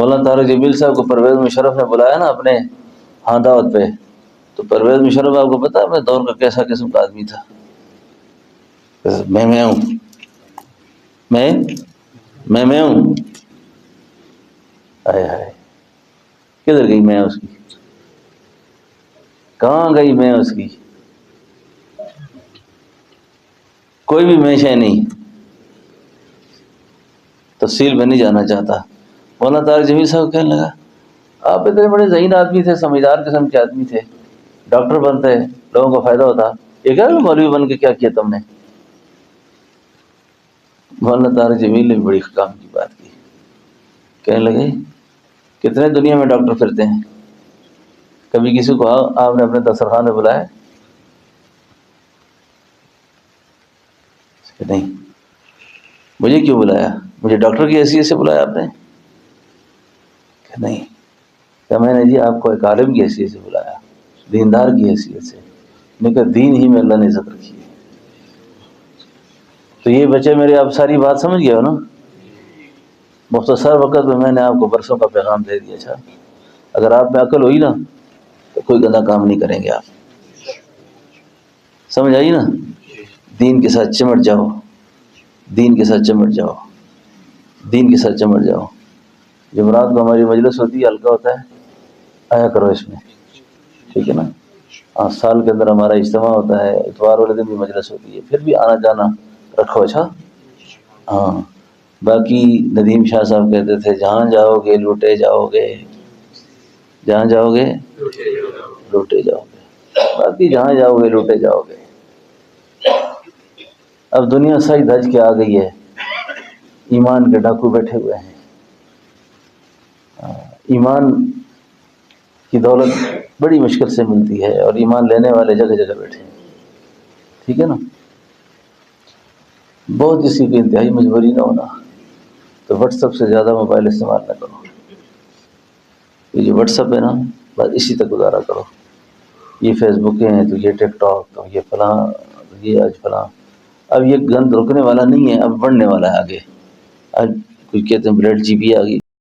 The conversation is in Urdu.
مولانا طارق جمیل صاحب کو پرویز مشرف نے بلایا نا اپنے ہاں دعوت پہ، تو پرویز مشرف آپ کو پتا ہے اپنے دور کا کیسا قسم کا آدمی تھا؟ میں ہوں، میں ہوں، ہائے ہائے، کدھر گئی میں اس کی؟ کہاں گئی میں اس کی؟ کوئی بھی میں شے نہیں، تفصیل میں نہیں جانا چاہتا۔ مولانا طارق جمیل صاحب کہنے لگا آپ اتنے بڑے ذہین آدمی تھے، سمجھدار قسم کے آدمی تھے، ڈاکٹر بنتے لوگوں کو فائدہ ہوتا، یہ کہہ رہے مولوی بن کے کیا کیا تم نے؟ مولانا طارق جمیل نے بڑی کام کی بات کی، کہنے لگے کتنے دنیا میں ڈاکٹر پھرتے ہیں، کبھی کسی کو آپ نے اپنے دسترخوان میں بلایا کہ نہیں؟ مجھے کیوں بلایا؟ مجھے ڈاکٹر کی حیثیت سے بلایا آپ نے کہ نہیں؟ کہ میں نے جی آپ کو ایک عالم کی حیثیت سے بلایا، دیندار کی حیثیت سے، میں کہا دین ہی میں اللہ نے عزت رکھی ہے۔ تو یہ بچے میرے آپ ساری بات سمجھ گئے ہو نا؟ مختصر وقت میں میں نے آپ کو برسوں کا پیغام دے دیا۔ اچھا اگر آپ میں عقل ہوئی نا تو کوئی گندا کام نہیں کریں گے آپ، سمجھ آئی نا؟ دین کے ساتھ چمٹ جاؤ، دین کے ساتھ چمٹ جاؤ، دین کے ساتھ چمٹ جاؤ۔ جمعرات کو ہماری مجلس ہوتی ہے، ہلکا ہوتا ہے، آیا کرو اس میں، ٹھیک ہے نا؟ سال کے اندر ہمارا اجتماع ہوتا ہے، اتوار والے دن بھی مجلس ہوتی ہے، پھر بھی آنا جانا رکھو۔ اچھا ہاں، باقی ندیم شاہ صاحب کہتے تھے جہاں جاؤ گے لوٹے جاؤ گے، جہاں جاؤ گے لوٹے جاؤ گے، باقی جہاں جاؤ گے لوٹے جاؤ گے۔ اب دنیا سج دھج کے آ گئی ہے، ایمان کے ڈاکو بیٹھے ہوئے ہیں، ایمان کی دولت بڑی مشکل سے ملتی ہے اور ایمان لینے والے جگہ جگہ بیٹھے ہیں، ٹھیک ہے نا؟ بہت کسی کی انتہائی مجبوری نہ ہونا تو واٹس ایپ سے زیادہ موبائل استعمال نہ کرو، یہ جو واٹس ایپ ہے نا بس اسی تک گزارا کرو، یہ فیس بک ہیں تو یہ ٹک ٹاک تو یہ فلاں تو یہ آج فلاں، اب یہ گند رکنے والا نہیں ہے، اب بڑھنے والا ہے آگے۔ آج کچھ کہتے ہیں بلیڈ جی بی آ گئی،